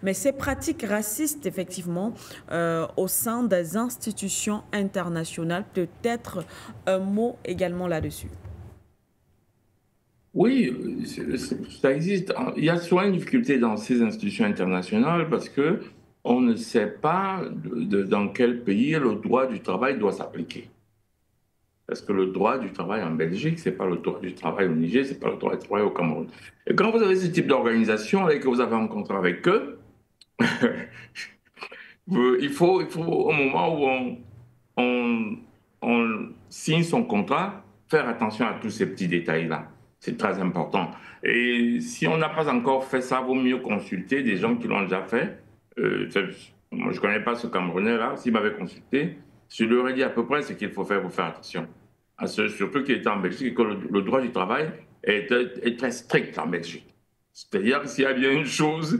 Mais ces pratiques racistes, effectivement, au sein des institutions internationales, peut-être un mot également là-dessus. Oui, ça existe. Il y a souvent une difficulté dans ces institutions internationales parce que on ne sait pas dans quel pays le droit du travail doit s'appliquer. Parce que le droit du travail en Belgique, c'est pas le droit du travail au Niger, c'est pas le droit du travail au Cameroun. Et quand vous avez ce type d'organisation et que vous avez rencontré avec eux, il faut au moment où on, on signe son contrat, faire attention à tous ces petits détails-là. C'est très important. Et si on n'a pas encore fait ça, vaut mieux consulter des gens qui l'ont déjà fait. Moi, je ne connais pas ce Camerounais-là. S'il m'avait consulté, je lui aurais dit à peu près ce qu'il faut faire pour faire attention. Surtout qu'il était en Belgique et que le droit du travail est très strict en Belgique. C'est-à-dire que s'il y a bien une chose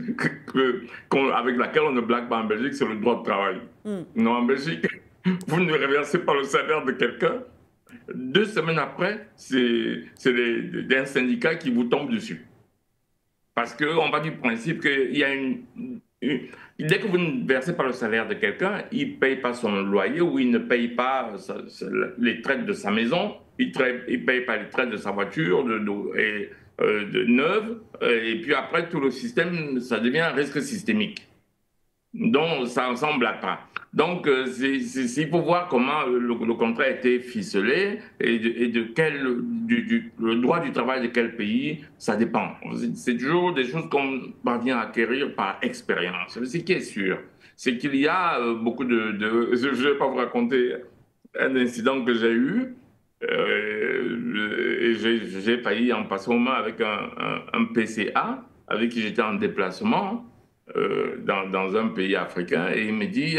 avec laquelle on ne blague pas en Belgique, c'est le droit de travail. Mm. Non, en Belgique, vous ne reversez pas le salaire de quelqu'un. 2 semaines après, c'est un syndicat qui vous tombe dessus. Parce qu'on va du principe qu'il y a dès que vous ne versez pas le salaire de quelqu'un, il ne paye pas son loyer ou il ne paye pas les traites de sa maison, il ne paye pas les traites de sa voiture de neuve, et puis après, tout le système, ça devient un risque systémique. Donc, ça ne semble pas. Donc, il faut voir comment le contrat a été ficelé et de le droit du travail de quel pays, ça dépend. C'est toujours des choses qu'on parvient à acquérir par expérience. Ce qui est sûr, c'est qu'il y a beaucoup je ne vais pas vous raconter un incident que j'ai eu. Et j'ai failli en passer au moins avec un PCA avec qui j'étais en déplacement dans un pays africain et il me dit,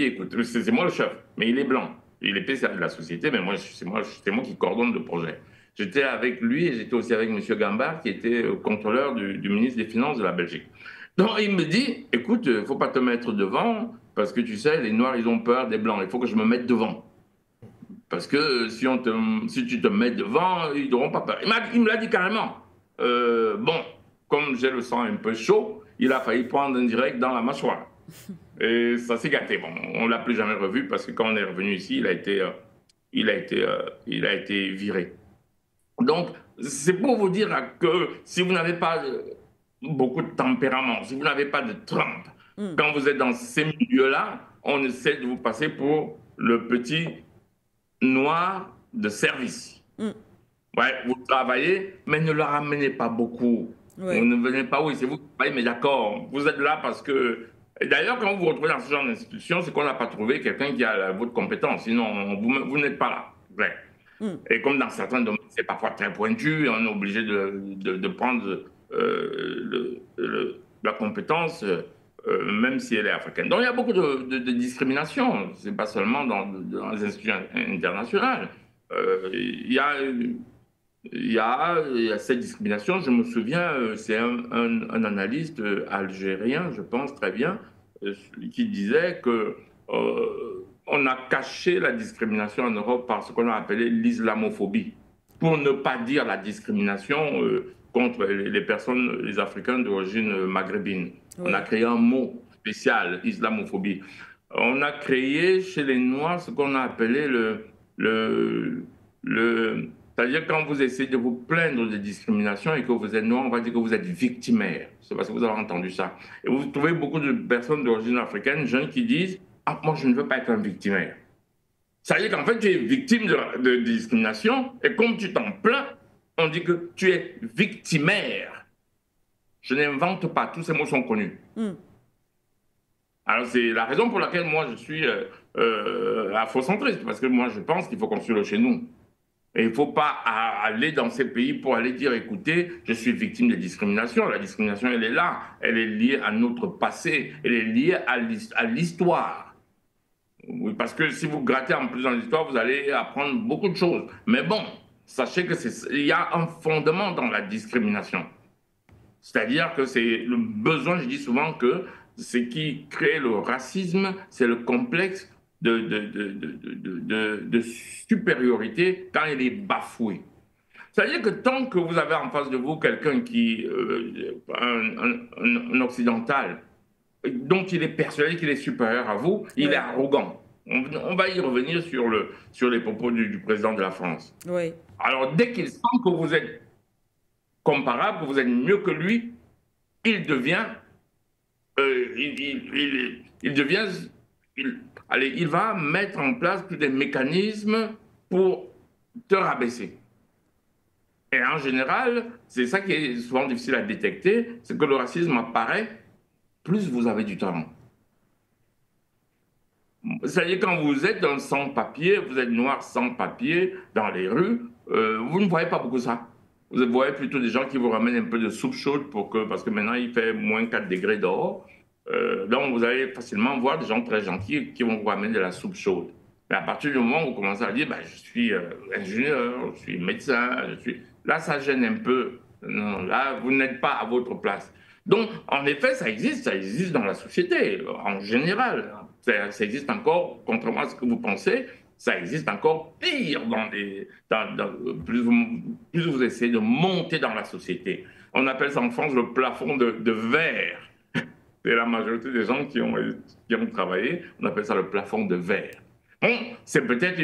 écoute, c'est moi le chef, mais il est blanc. Il est PCA de la société, mais moi, c'est moi qui coordonne le projet. J'étais avec lui et j'étais aussi avec M. Gambard, qui était contrôleur du ministre des Finances de la Belgique. Donc, il me dit, écoute, il ne faut pas te mettre devant, parce que tu sais, les Noirs, ils ont peur des Blancs. Il faut que je me mette devant. Parce que si tu te mets devant, ils n'auront pas peur. Il me l'a dit carrément. Bon, comme j'ai le sang un peu chaud, il a failli prendre un direct dans la mâchoire. Et ça s'est gâté. Bon, on ne l'a plus jamais revu parce que quand on est revenu ici, il a été viré. Donc, c'est pour vous dire que si vous n'avez pas beaucoup de tempérament, si vous n'avez pas de trempe, Mm. quand vous êtes dans ces milieux-là, on essaie de vous passer pour le petit noir de service. Mm. Ouais, vous travaillez, mais ne le ramenez pas beaucoup. Vous Oui. ne venez pas, oui, c'est vous qui travaillez, mais d'accord, vous êtes là parce que. Et d'ailleurs, quand vous vous retrouvez dans ce genre d'institution, c'est qu'on n'a pas trouvé quelqu'un qui a votre compétence, sinon vous n'êtes pas là. Ouais. Mm. Et comme dans certains domaines, c'est parfois très pointu, et on est obligé de prendre la compétence, même si elle est africaine. Donc il y a beaucoup de discrimination, c'est pas seulement dans les institutions internationales. Il y a cette discrimination. Je me souviens, c'est un analyste algérien, je pense très bien, qui disait que on a caché la discrimination en Europe par ce qu'on a appelé l'islamophobie, pour ne pas dire la discrimination contre les personnes, les Africains d'origine maghrébine. On a Oui. créé un mot spécial, islamophobie. On a créé chez les Noirs ce qu'on a appelé le, le c'est-à-dire quand vous essayez de vous plaindre de discrimination et que vous êtes noir, on va dire que vous êtes victimaire. C'est parce que vous avez entendu ça. Et vous trouvez beaucoup de personnes d'origine africaine, jeunes, qui disent ah, moi, je ne veux pas être un victimaire. Ça veut dire qu'en fait, tu es victime de discrimination et comme tu t'en plains, on dit que tu es victimaire. Je n'invente pas, tous ces mots sont connus. Mm. Alors, c'est la raison pour laquelle moi, je suis afrocentriste, parce que moi, je pense qu'il faut construire chez nous. Et il ne faut pas aller dans ces pays pour aller dire, écoutez, je suis victime de discrimination. La discrimination, elle est là. Elle est liée à notre passé. Elle est liée à l'histoire. Oui, parce que si vous grattez en plus dans l'histoire, vous allez apprendre beaucoup de choses. Mais bon, sachez qu'il y a un fondement dans la discrimination. C'est-à-dire que c'est le besoin, je dis souvent que ce qui crée le racisme, c'est le complexe de supériorité quand il est bafoué. C'est-à-dire que tant que vous avez en face de vous quelqu'un qui, un occidental, dont il est persuadé qu'il est supérieur à vous, il est Oui, arrogant. On va y revenir sur les propos du président de la France. oui, Alors, dès qu'il sent que vous êtes comparable, que vous êtes mieux que lui, il devient, il devient, allez, il va mettre en place tous des mécanismes pour te rabaisser. Et en général, c'est ça qui est souvent difficile à détecter, c'est que le racisme apparaît plus vous avez du talent. C'est-à-dire quand vous êtes un sans-papier, vous êtes noir sans-papier dans les rues, vous ne voyez pas beaucoup ça. Vous voyez plutôt des gens qui vous ramènent un peu de soupe chaude parce que maintenant il fait moins 4 degrés dehors. Donc vous allez facilement voir des gens très gentils qui vont vous ramener de la soupe chaude. Mais à partir du moment où vous commencez à dire bah, je suis ingénieur, je suis médecin, là ça gêne un peu. Non, là vous n'êtes pas à votre place. Donc en effet ça existe dans la société en général. Ça existe encore, contrairement à ce que vous pensez, ça existe encore pire plus vous essayez de monter dans la société. On appelle ça en France le plafond de verre. C'est la majorité des gens qui ont travaillé, on appelle ça le plafond de verre. Bon, c'est peut-être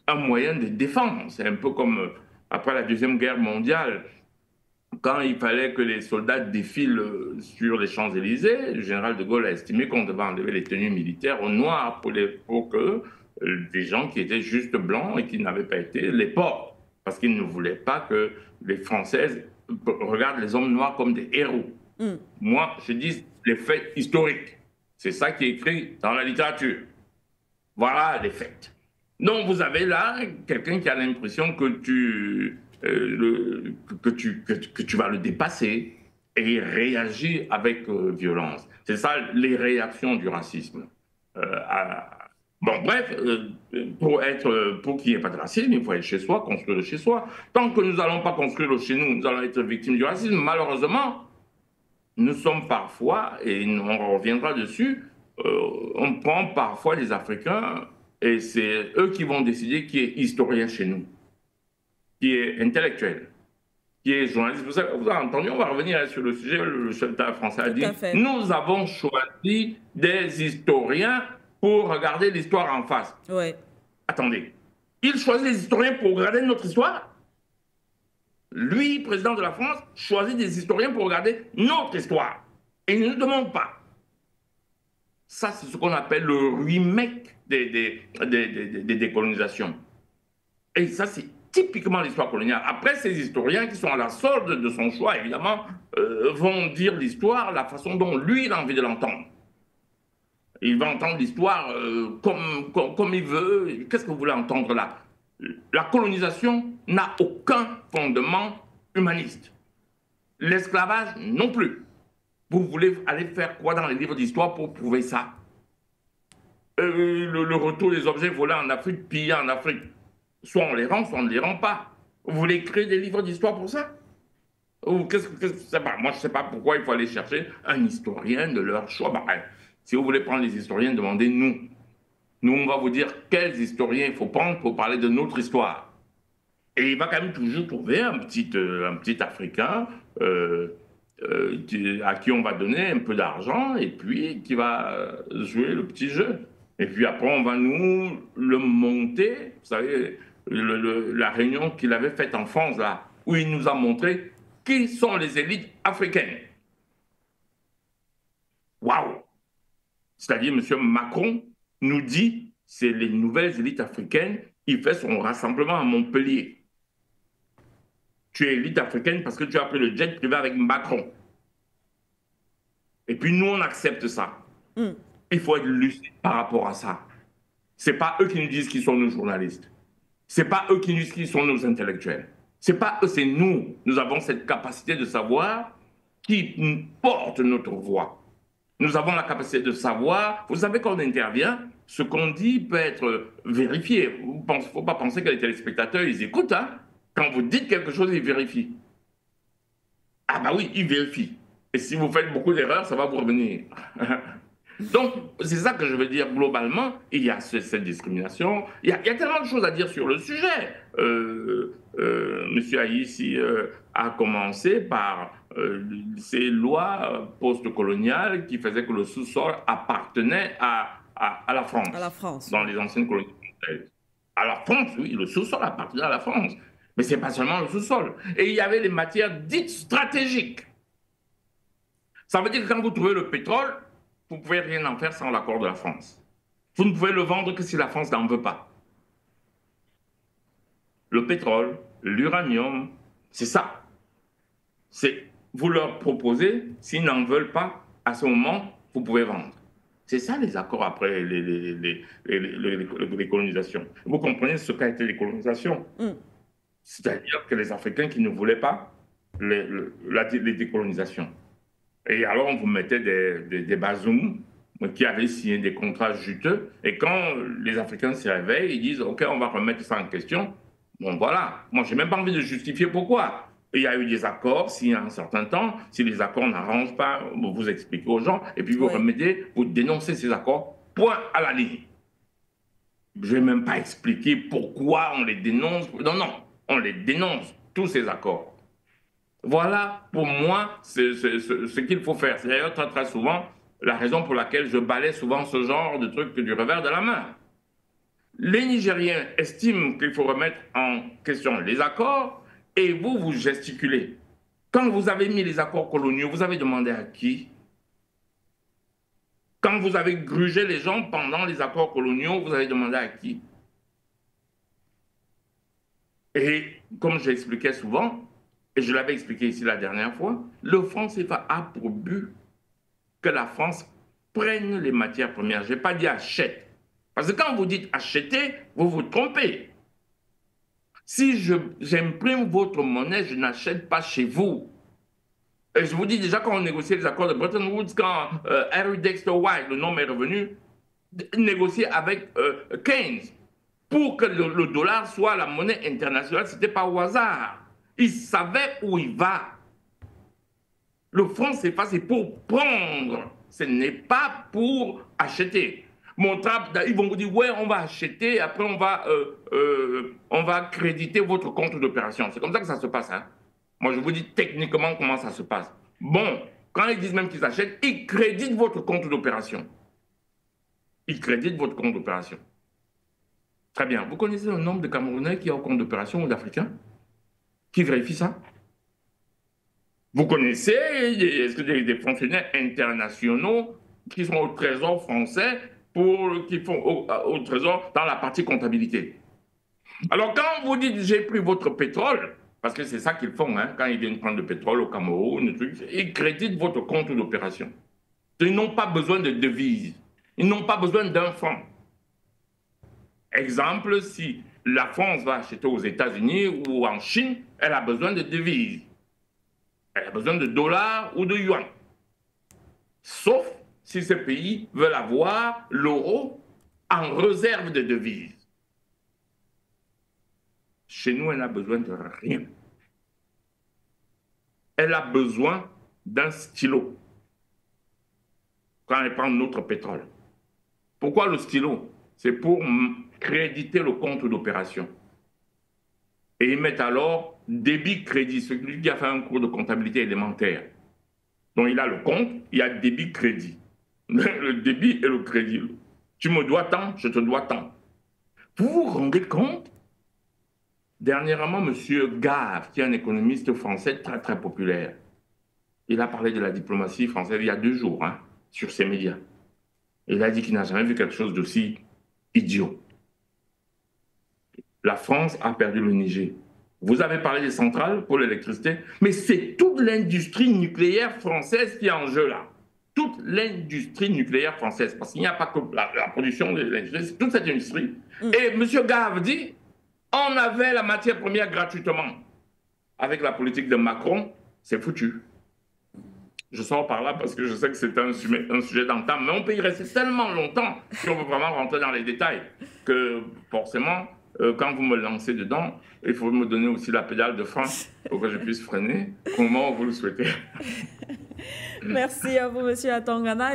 un moyen de défense. C'est un peu comme après la Deuxième Guerre mondiale, quand il fallait que les soldats défilent sur les Champs-Élysées, le général de Gaulle a estimé qu'on devait enlever les tenues militaires aux Noirs pour que des gens qui étaient juste blancs et qui n'avaient pas été les portent. Parce qu'il ne voulait pas que les Françaises regardent les hommes noirs comme des héros. Moi, je dis les faits historiques. C'est ça qui est écrit dans la littérature. Voilà les faits. Donc vous avez là quelqu'un qui a l'impression que que tu vas le dépasser et il réagit avec violence. C'est ça les réactions du racisme. Bon, bref, pour qu'il n'y ait pas de racisme, il faut être chez soi, construire le chez soi. Tant que nous n'allons pas construire le chez nous, nous allons être victimes du racisme. Malheureusement, nous sommes parfois, et on reviendra dessus, on prend parfois les Africains et c'est eux qui vont décider qui est historien chez nous, qui est intellectuel, qui est journaliste. Vous avez entendu, on va revenir sur le sujet, le chef d'État français a tout dit, à fait. nous avons choisi des historiens pour regarder l'histoire en face. Oui. Attendez, il choisit des historiens pour regarder notre histoire? Lui, président de la France, choisit des historiens pour regarder notre histoire. Et il ne nous demande pas. Ça, c'est ce qu'on appelle le remake des décolonisations. Et ça, c'est typiquement l'histoire coloniale. Après, ces historiens qui sont à la solde de son choix, évidemment, vont dire l'histoire la façon dont lui, il a envie de l'entendre. Il va entendre l'histoire comme il veut. Qu'est-ce que vous voulez entendre là? La colonisation n'a aucun fondement humaniste. L'esclavage non plus. Vous voulez aller faire quoi dans les livres d'histoire pour prouver ça? Le retour des objets volés en Afrique, pillés en Afrique. Soit on les rend, soit on ne les rend pas. Vous voulez créer des livres d'histoire pour ça? Ou qu'est-ce que c'est pas? Moi, je ne sais pas pourquoi il faut aller chercher un historien de leur choix. Bah, si vous voulez prendre les historiens, demandez-nous. Nous, on va vous dire quels historiens il faut prendre pour parler de notre histoire. Et il va quand même toujours trouver un petit Africain à qui on va donner un peu d'argent et puis qui va jouer le petit jeu. Et puis après, on va nous le monter. Vous savez, la réunion qu'il avait faite en France, là, où il nous a montré qui sont les élites africaines. Waouh! C'est-à-dire, M. Macron nous dit c'est les nouvelles élites africaines. Il fait son rassemblement à Montpellier. Tu es élite africaine parce que tu as pris le jet privé avec Macron. Et puis nous, on accepte ça. Il faut être lucide par rapport à ça. Ce n'est pas eux qui nous disent qui sont nos journalistes. Ce n'est pas eux qui nous disent qui sont nos intellectuels. Ce n'est pas eux, c'est nous. Nous avons cette capacité de savoir qui porte notre voix. Nous avons la capacité de savoir, vous savez, quand on intervient, ce qu'on dit peut être vérifié. Il ne faut pas penser que les téléspectateurs, ils écoutent. Hein. Quand vous dites quelque chose, ils vérifient. Ah bah oui, ils vérifient. Et si vous faites beaucoup d'erreurs, ça va vous revenir. Donc, c'est ça que je veux dire globalement. Il y a cette discrimination. Il y a tellement de choses à dire sur le sujet. Monsieur Aïssi a commencé par ces lois post-coloniales qui faisaient que le sous-sol appartenait à la France, À la France. dans les anciennes colonies françaises. À la France, oui, le sous-sol appartenait à la France. Mais ce n'est pas seulement le sous-sol. Et il y avait les matières dites stratégiques. Ça veut dire que quand vous trouvez le pétrole, vous ne pouvez rien en faire sans l'accord de la France. Vous ne pouvez le vendre que si la France n'en veut pas. Le pétrole, l'uranium, c'est ça. C'est vous leur proposez, s'ils n'en veulent pas, à ce moment, vous pouvez vendre. C'est ça les accords après les colonisations. Vous comprenez ce qu'a été les colonisations. C'est-à-dire que les Africains qui ne voulaient pas les décolonisations. Et alors, on vous mettait des bazoums qui avaient signé des contrats juteux. Et quand les Africains se réveillent, ils disent « OK, on va remettre ça en question ». Bon, voilà. Moi, je n'ai même pas envie de justifier pourquoi. Il y a eu des accords, s'il y a un certain temps, si les accords n'arrangent pas, vous expliquez aux gens, et puis vous remettez, vous dénoncez ces accords, point à la ligne. Je ne vais même pas expliquer pourquoi on les dénonce. Non, non, on les dénonce, tous ces accords. Voilà, pour moi, ce qu'il faut faire. C'est d'ailleurs très, très souvent la raison pour laquelle je balaie souvent ce genre de trucs du revers de la main. Les Nigériens estiment qu'il faut remettre en question les accords et vous, vous gesticulez. Quand vous avez mis les accords coloniaux, vous avez demandé à qui? Quand vous avez grugé les gens pendant les accords coloniaux, vous avez demandé à qui? Et comme j'expliquais souvent, et je l'avais expliqué ici la dernière fois, le franc CFA a pour but que la France prenne les matières premières. Je n'ai pas dit achète. Parce que quand vous dites acheter, vous vous trompez. Si j'imprime votre monnaie, je n'achète pas chez vous. Et je vous dis déjà, quand on négociait les accords de Bretton Woods, quand Harry Dexter White, le nom est revenu, négocier avec Keynes pour que le dollar soit la monnaie internationale, ce n'était pas au hasard. Il savait où il va. Le franc CFA, c'est pour prendre. Ce n'est pas pour acheter. Ils vont vous dire, ouais, on va acheter, après on va créditer votre compte d'opération. C'est comme ça que ça se passe. Hein? Moi, je vous dis techniquement comment ça se passe. Bon, quand ils disent même qu'ils achètent, ils créditent votre compte d'opération. Ils créditent votre compte d'opération. Très bien. Vous connaissez le nombre de Camerounais qui ont compte d'opération ou d'Africains qui vérifient ça? Vous connaissez, est-ce que des fonctionnaires internationaux qui sont au Trésor français qui font au Trésor dans la partie comptabilité? Alors quand vous dites j'ai pris votre pétrole, parce que c'est ça qu'ils font, hein, quand ils viennent prendre le pétrole au Cameroun, ils créditent votre compte d'opération. Ils n'ont pas besoin de devises, ils n'ont pas besoin d'un franc. Exemple, si la France va acheter aux États-Unis ou en Chine, elle a besoin de devises. Elle a besoin de dollars ou de yuan. Sauf si ces pays veulent avoir l'euro en réserve de devises. Chez nous, elle n'a besoin de rien. Elle a besoin d'un stylo quand elle prend notre pétrole. Pourquoi le stylo? C'est pour créditer le compte d'opération. Et ils mettent alors débit-crédit, celui qui a fait un cours de comptabilité élémentaire. Donc il a le compte, il y a débit-crédit. Le débit et le crédit. Tu me dois tant, je te dois tant. Vous vous rendez compte? Dernièrement, M. Gave, qui est un économiste français très très populaire, il a parlé de la diplomatie française il y a 2 jours, hein, sur ses médias. Il a dit qu'il n'a jamais vu quelque chose d'aussi idiot. La France a perdu le Niger. Vous avez parlé des centrales pour l'électricité, mais c'est toute l'industrie nucléaire française qui est en jeu là. Toute l'industrie nucléaire française, parce qu'il n'y a pas que la production de l'électricité, c'est toute cette industrie. Et M. Gave dit, on avait la matière première gratuitement. Avec la politique de Macron, c'est foutu. Je sors par là parce que je sais que c'est un sujet d'entame, mais on peut y rester tellement longtemps si on veut vraiment rentrer dans les détails que forcément, quand vous me lancez dedans, il faut me donner aussi la pédale de frein pour que je puisse freiner au moment où vous le souhaitez. Merci à vous, M. Atangana.